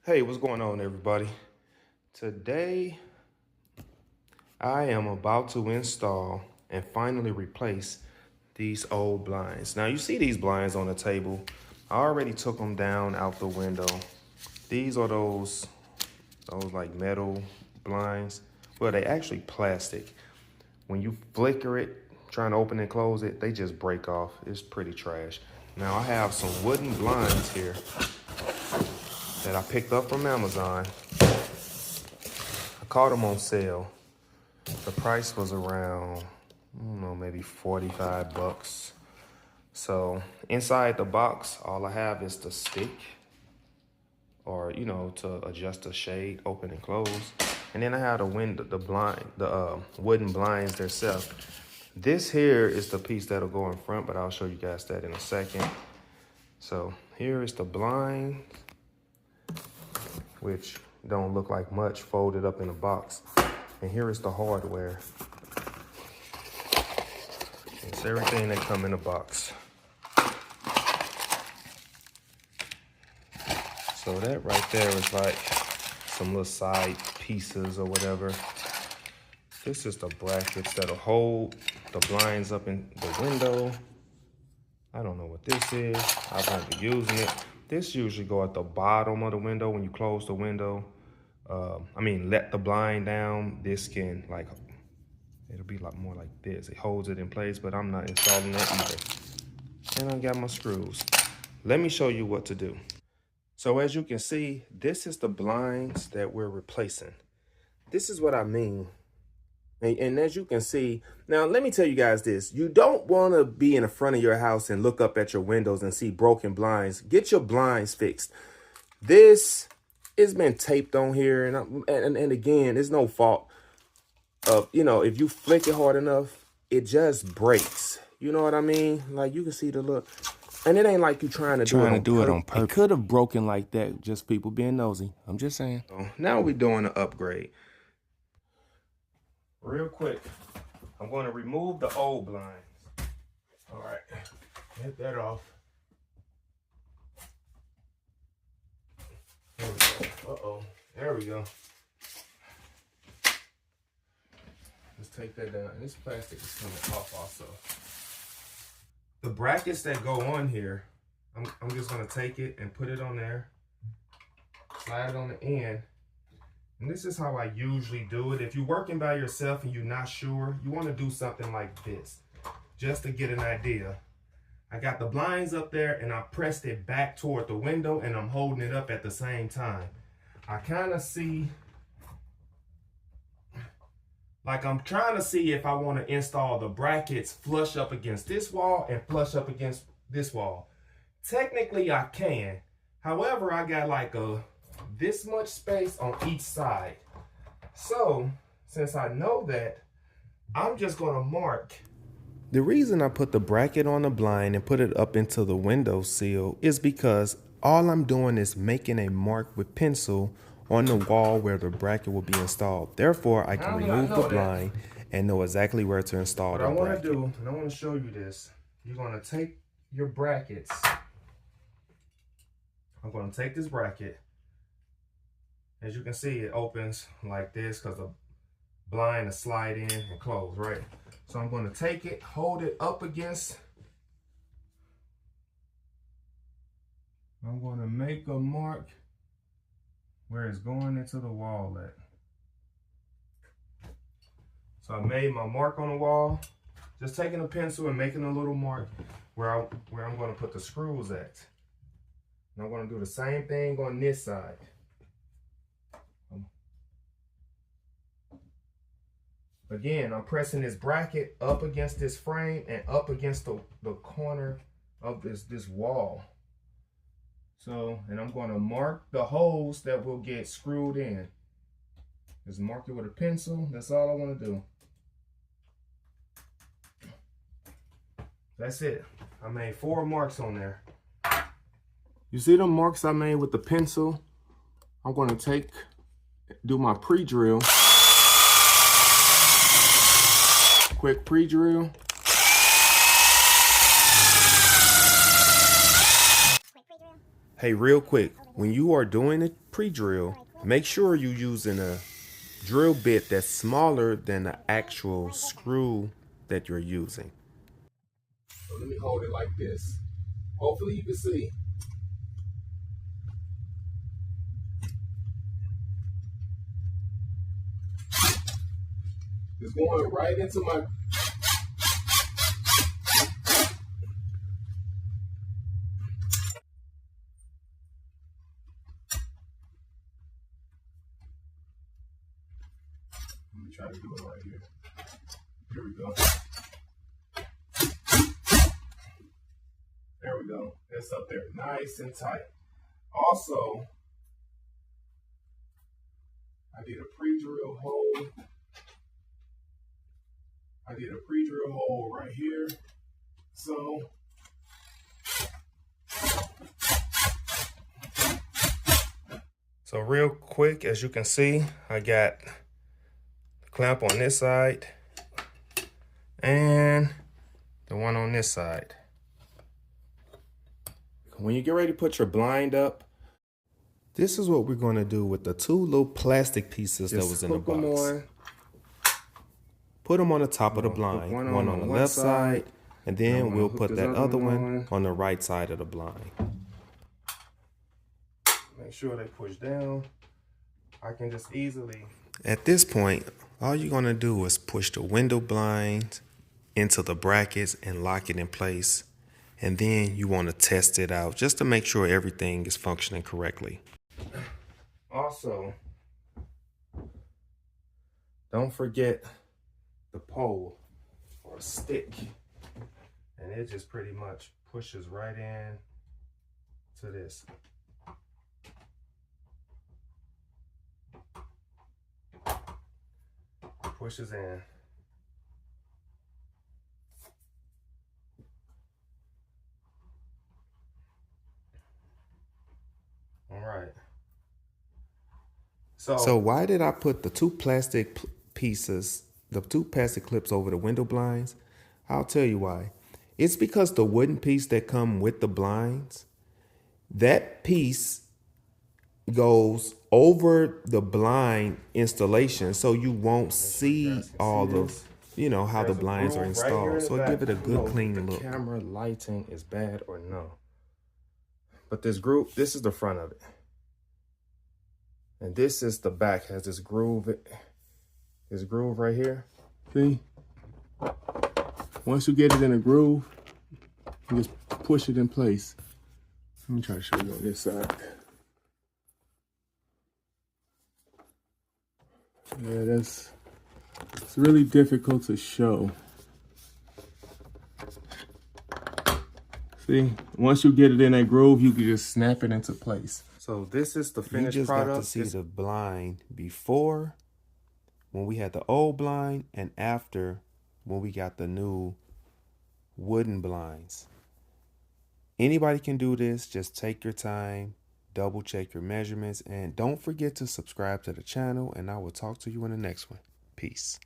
Hey, what's going on, everybody? Today, I am about to install and finally replace these old blinds. Now, you see these blinds on the table. I already took them down out the window. These are those like metal blinds. Well, they actually plastic. When you flicker it, trying to open and close it, they just break off. It's pretty trash. Now, I have some wooden blinds here that I picked up from Amazon. I caught them on sale. The price was around, I don't know, maybe 45 bucks. So inside the box, all I have is the stick or, to adjust the shade, open and close. And then I have the wooden blinds themselves. This here is the piece that'll go in front, but I'll show you guys that in a second. So here is the blind, which don't look like much, folded up in a box. And here is the hardware. It's everything that come in the box. So that right there is like some little side pieces or whatever. This is the brackets that'll hold the blinds up in the window. I don't know what this is. I won't be using it. This usually go at the bottom of the window when you close the window. Let the blind down. This can it'll be more like this. It holds it in place, but I'm not installing that either. And I got my screws. Let me show you what to do. So as you can see, this is the blinds that we're replacing. This is what I mean. And as you can see, now let me tell you guys this. You don't want to be in the front of your house and look up at your windows and see broken blinds. Get your blinds fixed. This has been taped on here. And again, it's no fault of, if you flick it hard enough, it just breaks. You know what I mean? Like you can see the look. And it ain't like you trying to do it on purpose. It could have broken like that, just people being nosy. I'm just saying. So now we're doing an upgrade. Real quick, I'm going to remove the old blinds. All right, get that off. There we go. Uh-oh, there we go. Let's take that down. And this plastic is coming off also. The brackets that go on here, I'm just going to take it and put it on there. Slide it on the end. And this is how I usually do it. If you're working by yourself and you're not sure, you want to do something like this, just to get an idea. I got the blinds up there and I pressed it back toward the window and I'm holding it up at the same time. I kind of see, like I'm trying to see if I want to install the brackets flush up against this wall and flush up against this wall. Technically I can. However, I got like this much space on each side. So since I know that, I'm just gonna mark. The reason I put the bracket on the blind and put it up into the window sill is because all I'm doing is making a mark with pencil on the wall where the bracket will be installed. Therefore, I can remove the blind and know exactly where to install the bracket. What I want to do, and I want to show you this, you're going to take your brackets. I'm going to take this bracket. As you can see, it opens like this because the blind is slide in and close, right? So I'm going to take it, hold it up against. I'm going to make a mark where it's going into the wall at. So I made my mark on the wall, just taking a pencil and making a little mark where I'm going to put the screws at. And I'm going to do the same thing on this side. Again, I'm pressing this bracket up against this frame and up against the corner of this wall. So, and I'm going to mark the holes that will get screwed in. Just mark it with a pencil. That's all I want to do. That's it. I made 4 marks on there. You see the marks I made with the pencil? I'm going to do my pre-drill. Quick pre-drill. Hey, real quick, when you are doing it, pre-drill, make sure you're using a drill bit that's smaller than the actual screw that you're using. So let me hold it like this. Hopefully you can see. It's going right into my... Let me try to do it right here. Here we go. There we go. It's up there nice and tight. Also, I did a pre-drill hole. I did a pre-drill hole right here. So real quick, as you can see, I got the clamp on this side and the one on this side. When you get ready to put your blind up, this is what we're going to do with the two little plastic pieces that was in the box. Put them on the top of the blind, one on the left side, and then we'll put that other one on the right side of the blind. Make sure they push down. I can just easily... At this point, all you're going to do is push the window blinds into the brackets and lock it in place. And then you want to test it out just to make sure everything is functioning correctly. Also, don't forget the pole or stick. And it just pretty much pushes right in to this. Pushes in. All right. So why did I put the two plastic pieces, the two plastic clips over the window blinds? I'll tell you why. It's because the wooden piece that come with the blinds, that piece goes over the blind installation, so you won't see all the, you know, how the blinds are installed. So give it a good clean look. Camera lighting is bad or no. But this groove, this is the front of it. And this is the back, has this groove right here. See? Once you get it in a groove, you just push it in place. Let me try to show you on this side. Yeah, it's really difficult to show. See, once you get it in that groove, you can just snap it into place. So this is the finished product. You just got to see the blind before, when we had the old blind, and after, when we got the new wooden blinds. Anybody can do this. Just take your time, double check your measurements, and don't forget to subscribe to the channel, and I will talk to you in the next one. Peace.